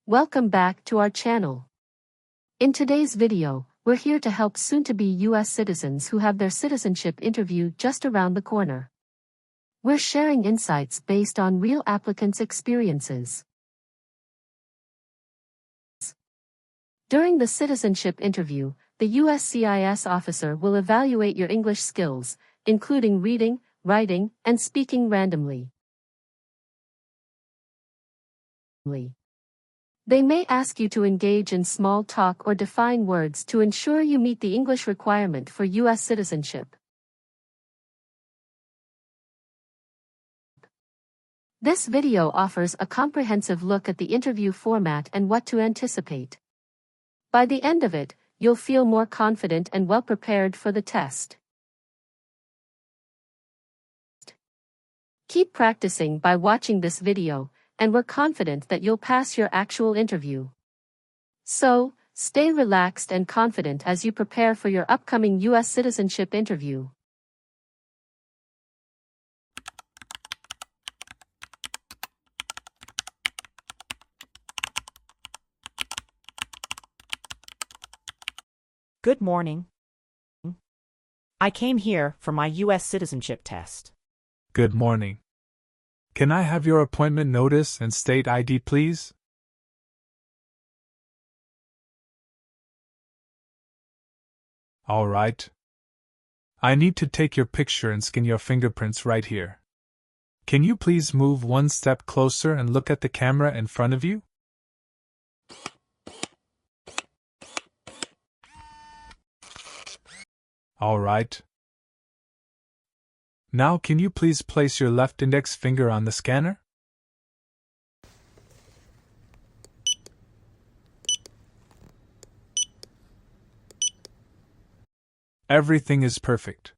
Welcome back to our channel. In today's video, we're here to help soon-to-be US citizens who have their citizenship interview just around the corner. We're sharing insights based on real applicants' experiences. During the citizenship interview, the USCIS officer will evaluate your English skills, including reading, writing, and speaking randomly. They may ask you to engage in small talk or define words to ensure you meet the English requirement for US citizenship. This video offers a comprehensive look at the interview format and what to anticipate. By the end of it, you'll feel more confident and well prepared for the test. Keep practicing by watching this video, and we're confident that you'll pass your actual interview. So, stay relaxed and confident as you prepare for your upcoming US citizenship interview. Good morning. I came here for my US citizenship test. Good morning. Can I have your appointment notice and state ID, please? All right. I need to take your picture and scan your fingerprints right here. Can you please move one step closer and look at the camera in front of you? All right. Now can you please place your left index finger on the scanner? Everything is perfect.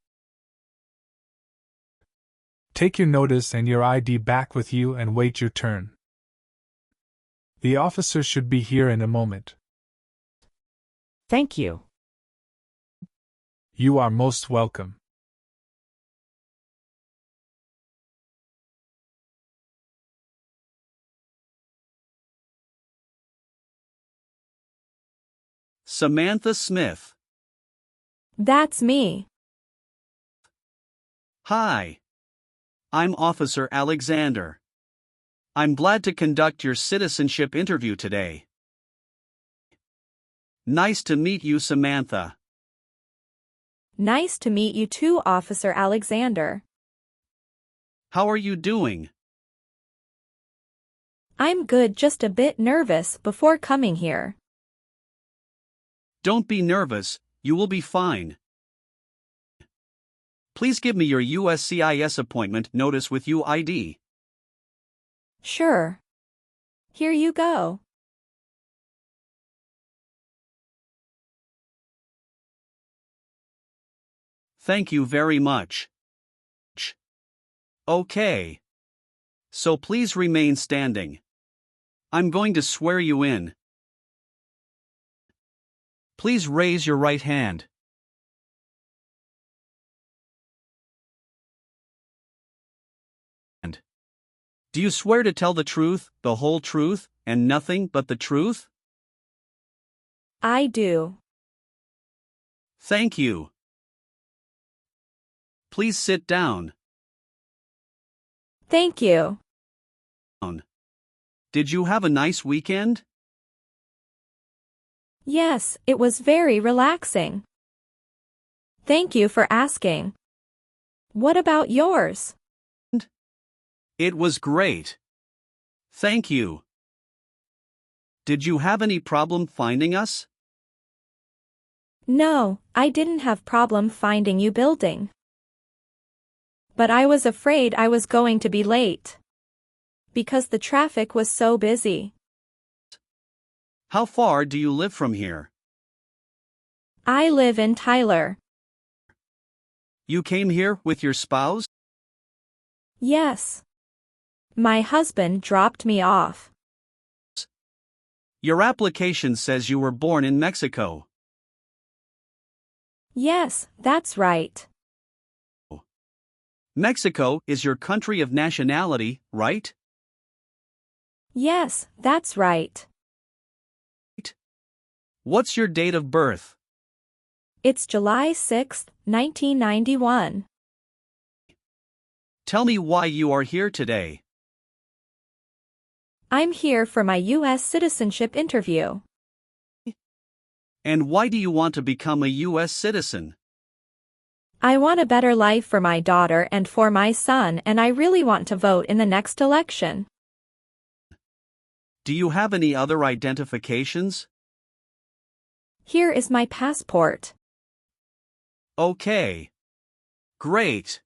Take your notice and your ID back with you and wait your turn. The officer should be here in a moment. Thank you. You are most welcome. Samantha Smith. That's me. Hi. I'm Officer Alexander. I'm glad to conduct your citizenship interview today. Nice to meet you, Samantha. Nice to meet you too, Officer Alexander. How are you doing? I'm good, just a bit nervous before coming here. Don't be nervous, you will be fine. Please give me your USCIS appointment notice with UID. Sure. Here you go. Thank you very much. Okay. So please remain standing. I'm going to swear you in. Please raise your right hand. Do you swear to tell the truth, the whole truth, and nothing but the truth? I do. Thank you. Please sit down. Thank you. Did you have a nice weekend? Yes, it was very relaxing. Thank you for asking. What about yours? It was great. Thank you. Did you have any problem finding us? No, I didn't have problem finding you building. But I was afraid I was going to be late. Because the traffic was so busy. How far do you live from here? I live in Tyler. You came here with your spouse? Yes. My husband dropped me off. Your application says you were born in Mexico. Yes, that's right. Mexico is your country of nationality, right? Yes, that's right. What's your date of birth? It's July 6, 1991. Tell me why you are here today. I'm here for my US citizenship interview. And why do you want to become a US citizen? I want a better life for my daughter and for my son, and I really want to vote in the next election. Do you have any other identifications? Here is my passport. Okay. Great.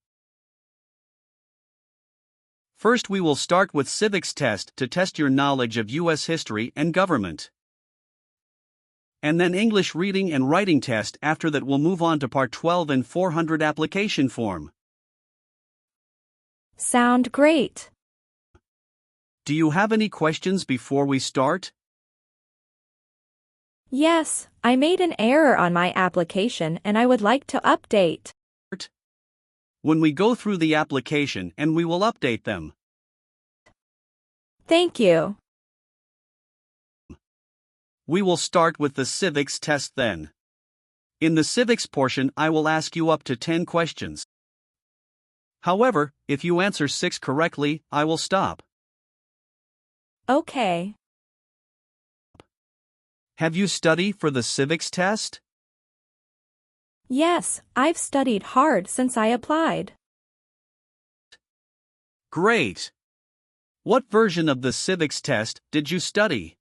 First we will start with civics test to test your knowledge of US history and government. And then English reading and writing test. After that we'll move on to part 12 and N400 application form. Sound great. Do you have any questions before we start? Yes, I made an error on my application and I would like to update. When we go through the application and we will update them. Thank you. We will start with the civics test then. In the civics portion I will ask you up to 10 questions. However, if you answer 6 correctly, I will stop. Okay. Have you studied for the civics test? Yes, I've studied hard since I applied. Great! What version of the civics test did you study?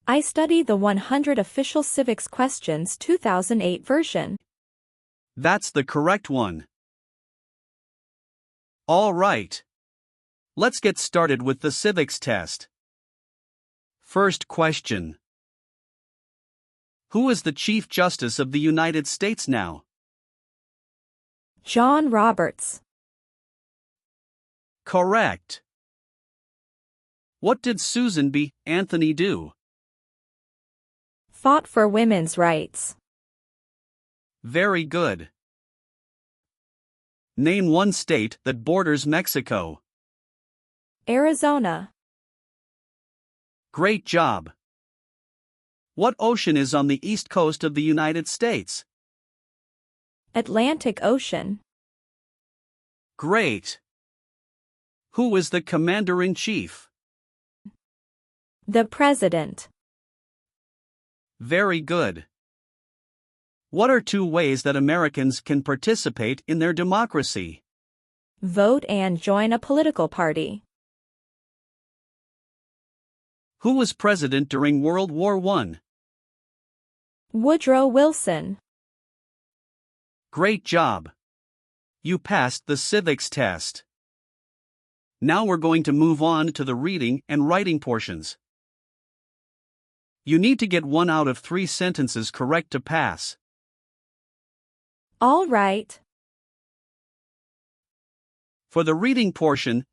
I studied the 100 Official Civics Questions 2008 version. That's the correct one. All right. Let's get started with the civics test. First question. Who is the Chief Justice of the United States now? John Roberts. Correct. What did Susan B. Anthony do? Fought for women's rights. Very good. Name one state that borders Mexico. Arizona. Great job. What ocean is on the east coast of the United States? Atlantic Ocean. Great. Who is the Commander-in-Chief? The President. Very good. What are 2 ways that Americans can participate in their democracy? Vote and join a political party. Who was president during World War I? Woodrow Wilson. Great job. You passed the civics test. Now we're going to move on to the reading and writing portions. You need to get 1 out of 3 sentences correct to pass. All right. For the reading portion,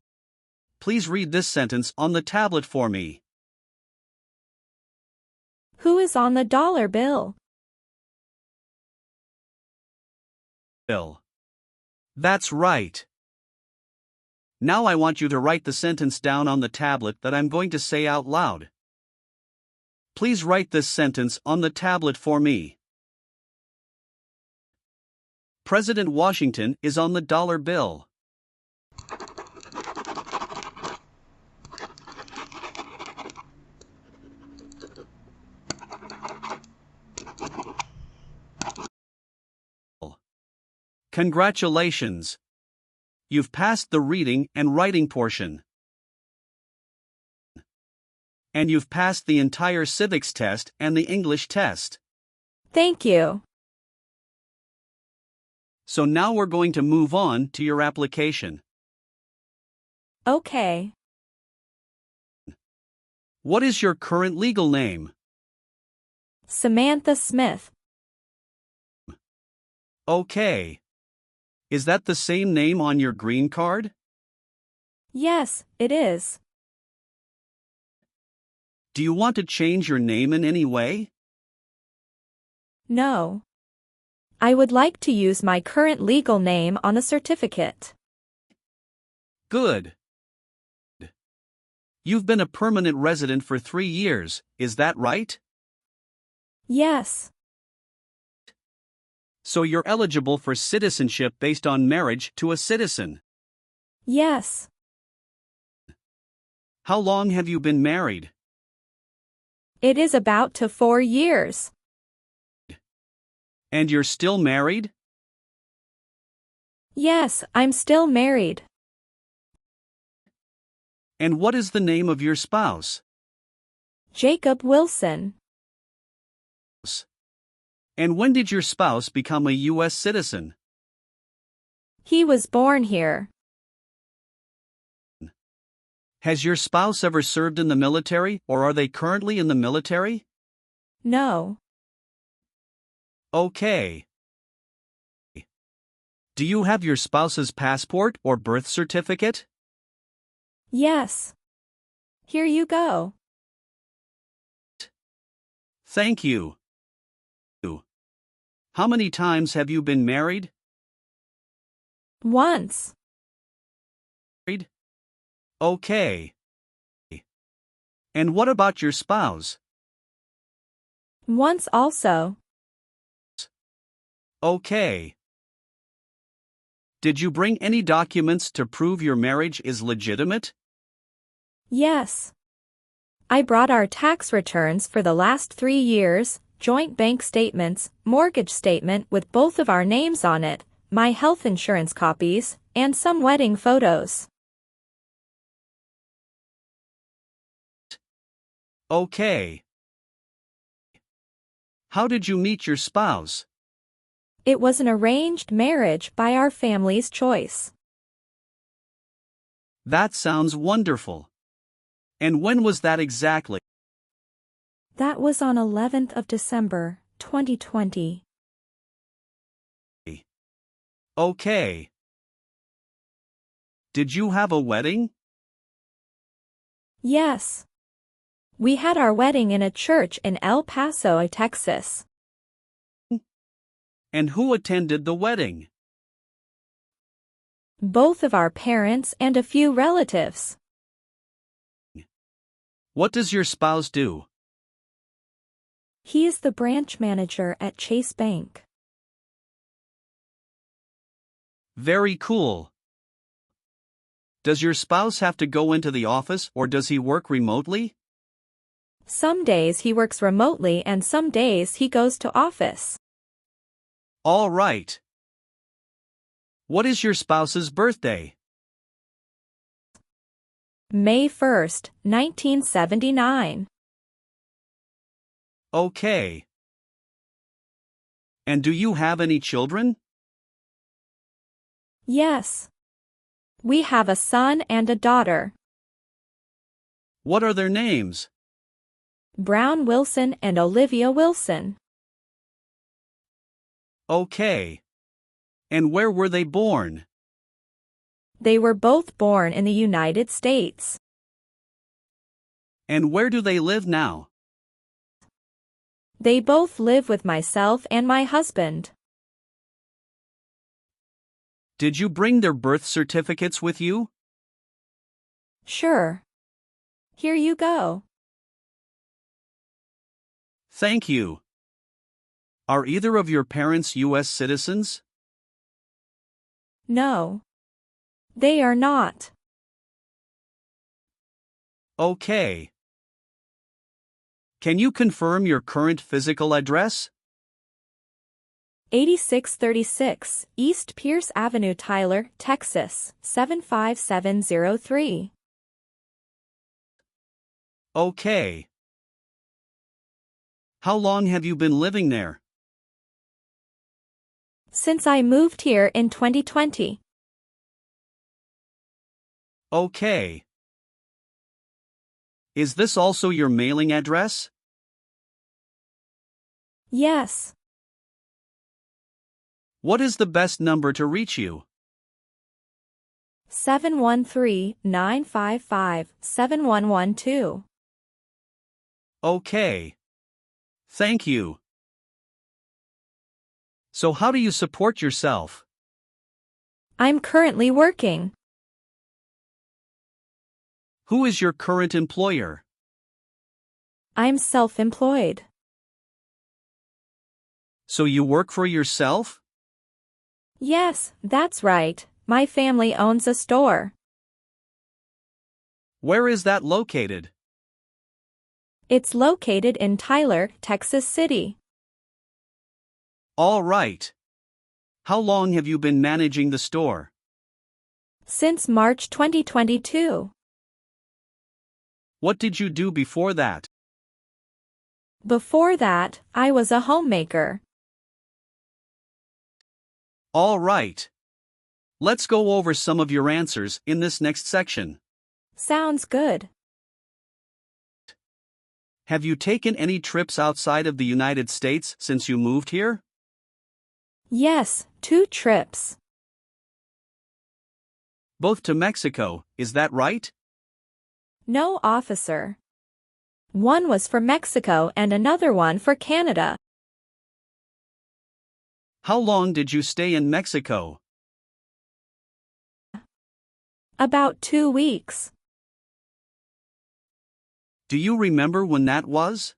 please read this sentence on the tablet for me. Who is on the dollar bill? Bill. That's right. Now I want you to write the sentence down on the tablet that I'm going to say out loud. Please write this sentence on the tablet for me. President Washington is on the dollar bill. Congratulations! You've passed the reading and writing portion. And you've passed the entire civics test and the English test. Thank you. So now we're going to move on to your application. Okay. What is your current legal name? Samantha Smith. Okay. Is that the same name on your green card? Yes, it is. Do you want to change your name in any way? No. I would like to use my current legal name on the certificate. Good. You've been a permanent resident for 3 years, is that right? Yes. So you're eligible for citizenship based on marriage to a citizen. Yes. How long have you been married? It is about to 4 years. And you're still married? Yes, I'm still married. And what is the name of your spouse? Jacob Wilson. And when did your spouse become a US citizen? He was born here. Has your spouse ever served in the military, or are they currently in the military? No. Okay. Do you have your spouse's passport or birth certificate? Yes. Here you go. Thank you. How many times have you been married? Once. Okay. And what about your spouse? Once also. Okay. Did you bring any documents to prove your marriage is legitimate? Yes. I brought our tax returns for the last 3 years, joint bank statements, mortgage statement with both of our names on it, my health insurance copies, and some wedding photos. Okay. How did you meet your spouse? It was an arranged marriage by our family's choice. That sounds wonderful. And when was that exactly? That was on 11th of December, 2020. Okay. Did you have a wedding? Yes. We had our wedding in a church in El Paso, Texas. And who attended the wedding? Both of our parents and a few relatives. What does your spouse do? He is the branch manager at Chase Bank. Very cool. Does your spouse have to go into the office or does he work remotely? Some days he works remotely and some days he goes to office. All right. What is your spouse's birthday? May 1st, 1979. Okay. And do you have any children? Yes. We have a son and a daughter. What are their names? Brown Wilson and Olivia Wilson. Okay. And where were they born? They were both born in the United States. And where do they live now? They both live with myself and my husband. Did you bring their birth certificates with you? Sure. Here you go. Thank you. Are either of your parents US citizens? No. They are not. Okay. Can you confirm your current physical address? 8636 East Pierce Avenue, Tyler, Texas, 75703. Okay. How long have you been living there? Since I moved here in 2020. Okay. Is this also your mailing address? Yes. What is the best number to reach you? 713-955-7112. Okay. Thank you. So how do you support yourself? I'm currently working. Who is your current employer? I'm self-employed. So you work for yourself? Yes, that's right. My family owns a store. Where is that located? It's located in Tyler, Texas City. All right. How long have you been managing the store? Since March 2022. What did you do before that? Before that, I was a homemaker. All right. Let's go over some of your answers in this next section. Sounds good. Have you taken any trips outside of the United States since you moved here? Yes, 2 trips. Both to Mexico, is that right? No, officer. One was for Mexico and another one for Canada. How long did you stay in Mexico? About 2 weeks. Do you remember when that was?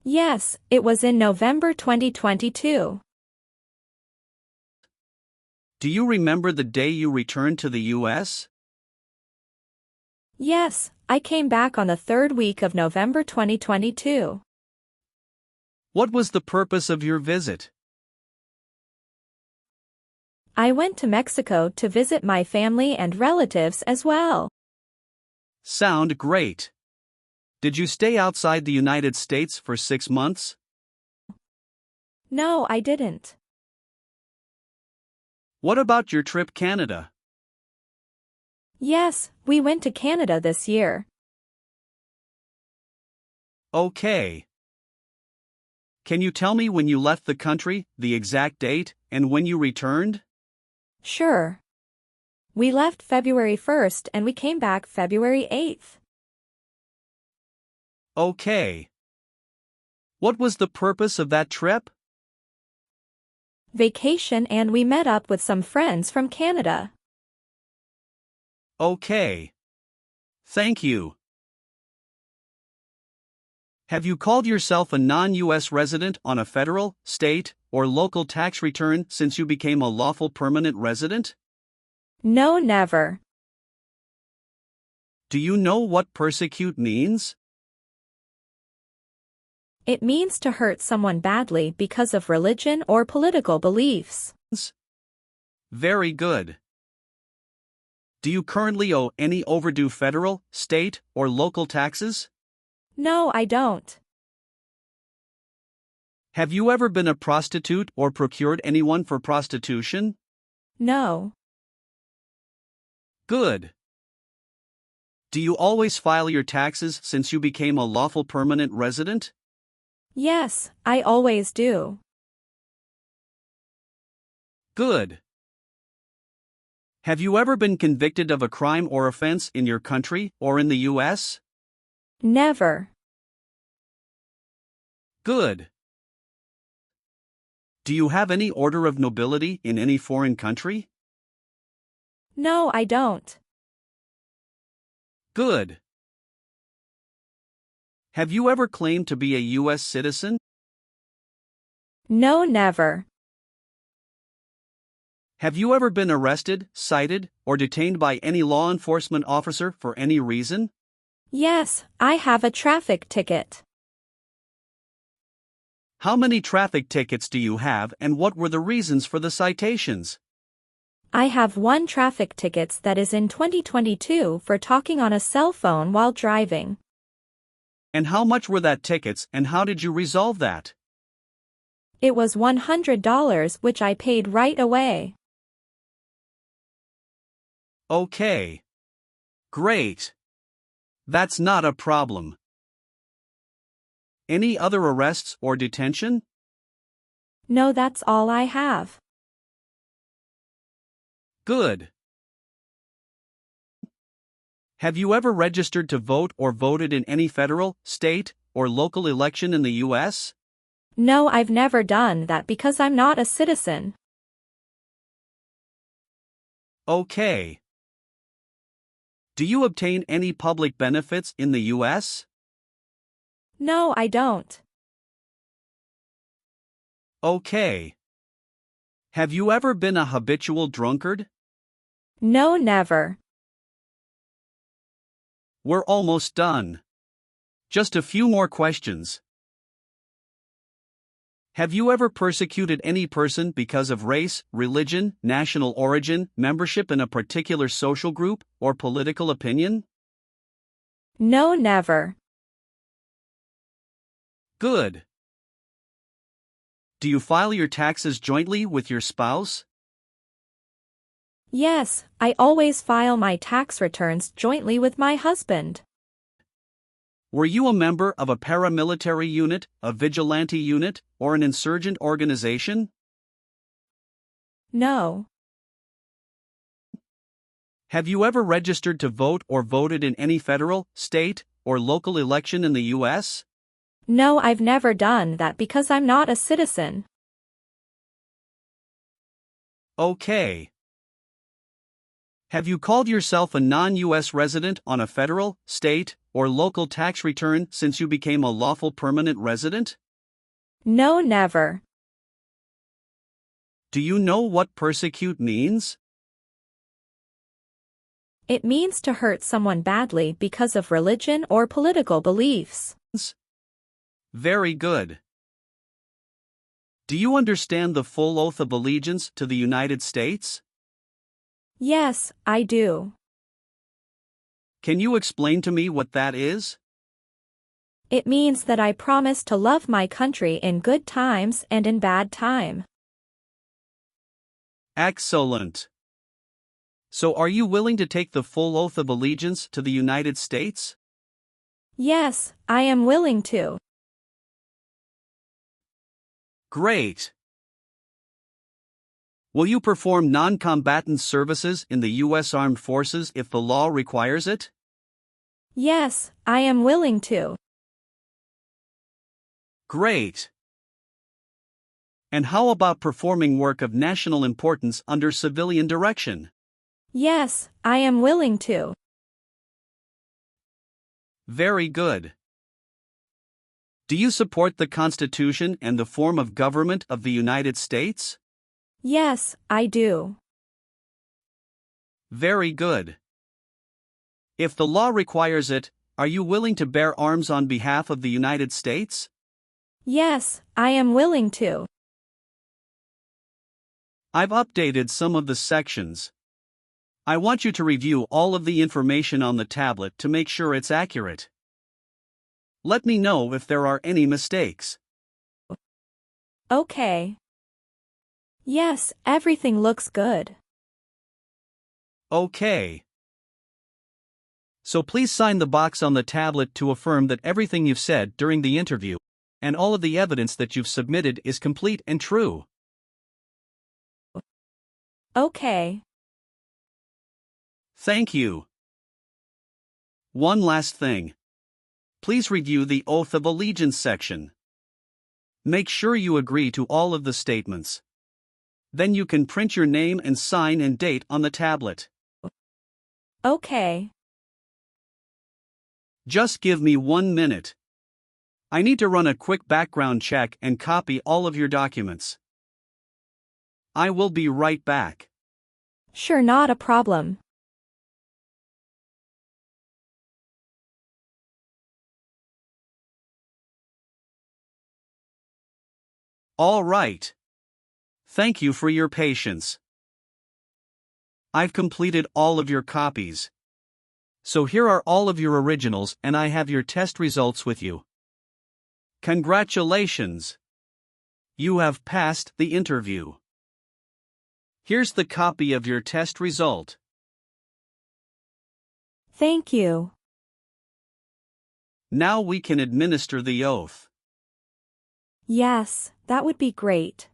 Yes, it was in November 2022. Do you remember the day you returned to the US? Yes, I came back on the 3rd week of November 2022. What was the purpose of your visit? I went to Mexico to visit my family and relatives as well. Sound great. Did you stay outside the United States for 6 months? No, I didn't. What about your trip Canada? Yes, we went to Canada this year. Okay. Can you tell me when you left the country, the exact date, and when you returned? Sure. We left February 1st and we came back February 8th. Okay. What was the purpose of that trip? Vacation, and we met up with some friends from Canada. Okay. Thank you. Have you called yourself a non-US resident on a federal, state, or local tax return since you became a lawful permanent resident? No, never. Do you know what persecute means? It means to hurt someone badly because of religion or political beliefs. Very good. Do you currently owe any overdue federal, state, or local taxes? No, I don't. Have you ever been a prostitute or procured anyone for prostitution? No. Good. Do you always file your taxes since you became a lawful permanent resident? Yes, I always do. Good. Have you ever been convicted of a crime or offense in your country or in the US? Never. Good. Do you have any order of nobility in any foreign country? No, I don't. Good. Have you ever claimed to be a US citizen? No, never. Have you ever been arrested, cited, or detained by any law enforcement officer for any reason? Yes, I have a traffic ticket. How many traffic tickets do you have, and what were the reasons for the citations? I have 1 traffic ticket that is in 2022 for talking on a cell phone while driving. And how much were that tickets, and how did you resolve that? It was $100, which I paid right away. Okay. Great. That's not a problem. Any other arrests or detention? No, that's all I have. Good. Have you ever registered to vote or voted in any federal, state, or local election in the US? No, I've never done that because I'm not a citizen. Okay. Do you obtain any public benefits in the US? No, I don't. Okay. Have you ever been a habitual drunkard? No, never. We're almost done. Just a few more questions. Have you ever persecuted any person because of race, religion, national origin, membership in a particular social group, or political opinion? No, never. Good. Do you file your taxes jointly with your spouse? Yes, I always file my tax returns jointly with my husband. Were you a member of a paramilitary unit, a vigilante unit, or an insurgent organization? No. Have you ever registered to vote or voted in any federal, state, or local election in the U.S.? No, I've never done that because I'm not a citizen. Okay. Have you called yourself a non-U.S. resident on a federal, state, or local tax return since you became a lawful permanent resident? No, never. Do you know what persecute means? It means to hurt someone badly because of religion or political beliefs. Very good. Do you understand the full oath of allegiance to the United States? Yes, I do. Can you explain to me what that is? It means that I promise to love my country in good times and in bad time. Excellent. So are you willing to take the full oath of allegiance to the United States? Yes, I am willing to. Great. Will you perform non-combatant services in the U.S. Armed Forces if the law requires it? Yes, I am willing to. Great. And how about performing work of national importance under civilian direction? Yes, I am willing to. Very good. Do you support the Constitution and the form of government of the United States? Yes, I do. Very good. If the law requires it, are you willing to bear arms on behalf of the United States? Yes, I am willing to. I've updated some of the sections. I want you to review all of the information on the tablet to make sure it's accurate. Let me know if there are any mistakes. Okay. Yes, everything looks good. Okay. So please sign the box on the tablet to affirm that everything you've said during the interview and all of the evidence that you've submitted is complete and true. Okay. Thank you. One last thing. Please review the Oath of Allegiance section. Make sure you agree to all of the statements. Then you can print your name and sign and date on the tablet. Okay. Just give me 1 minute. I need to run a quick background check and copy all of your documents. I will be right back. Sure, not a problem. All right. Thank you for your patience. I've completed all of your copies. So here are all of your originals and I have your test results with you. Congratulations! You have passed the interview. Here's the copy of your test result. Thank you. Now we can administer the oath. Yes, that would be great.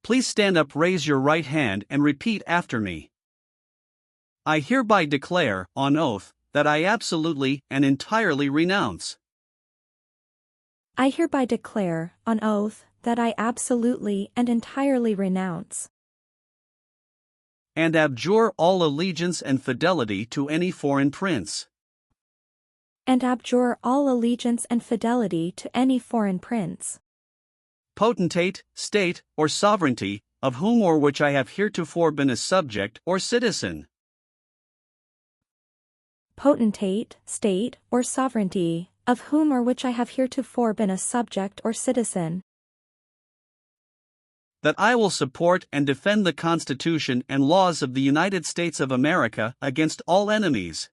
Please stand up, raise your right hand and repeat after me. I hereby declare, on oath, that I absolutely and entirely renounce. I hereby declare, on oath, that I absolutely and entirely renounce and abjure all allegiance and fidelity to any foreign prince. and abjure all allegiance and fidelity to any foreign prince. potentate, state, or sovereignty, of whom or which I have heretofore been a subject or citizen. Potentate, state, or sovereignty, of whom or which I have heretofore been a subject or citizen. That I will support and defend the Constitution and laws of the United States of America against all enemies.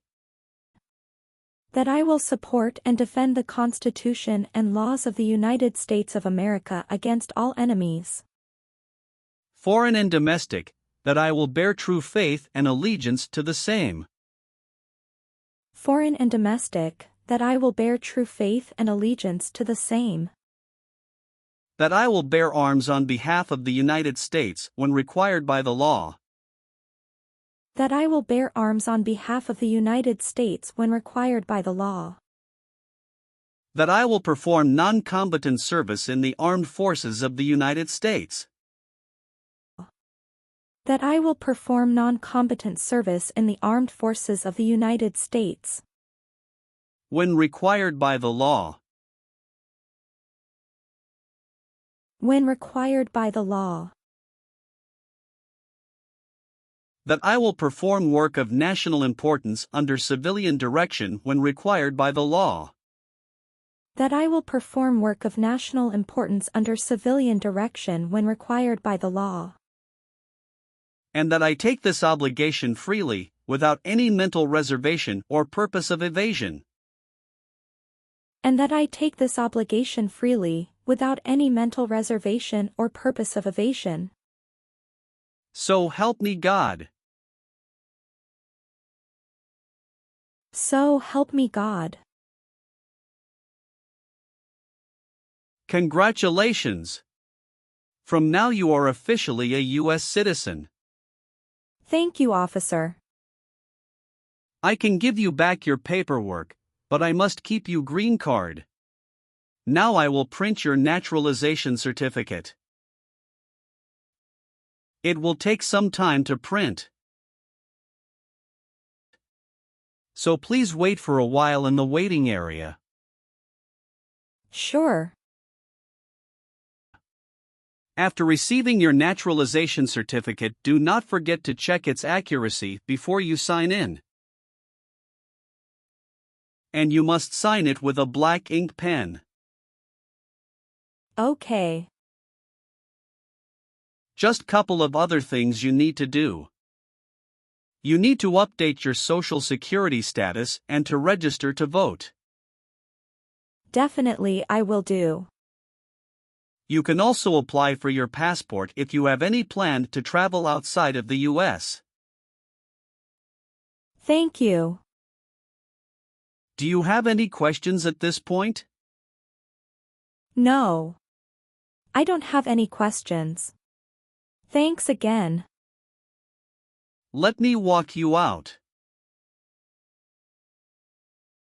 That I will support and defend the Constitution and laws of the United States of America against all enemies, foreign and domestic, that I will bear true faith and allegiance to the same. Foreign and domestic, that I will bear true faith and allegiance to the same. That I will bear arms on behalf of the United States when required by the law. That I will bear arms on behalf of the United States when required by the law. That I will perform non-combatant service in the armed forces of the United States. That I will perform non-combatant service in the armed forces of the United States when required by the law. When required by the law. That I will perform work of national importance under civilian direction when required by the law. That I will perform work of national importance under civilian direction when required by the law. And that I take this obligation freely, without any mental reservation or purpose of evasion. And that I take this obligation freely, without any mental reservation or purpose of evasion. So help me God. So help me God. Congratulations! From now you are officially a U.S. citizen. Thank you, officer. I can give you back your paperwork, but I must keep you green card. Now I will print your naturalization certificate. It will take some time to print. So please wait for a while in the waiting area. Sure. After receiving your naturalization certificate, do not forget to check its accuracy before you sign in. And you must sign it with a black ink pen. Okay. Just couple of other things you need to do. You need to update your Social Security status and to register to vote. Definitely I will do. You can also apply for your passport if you have any plan to travel outside of the U.S. Thank you. Do you have any questions at this point? No. I don't have any questions. Thanks again. Let me walk you out.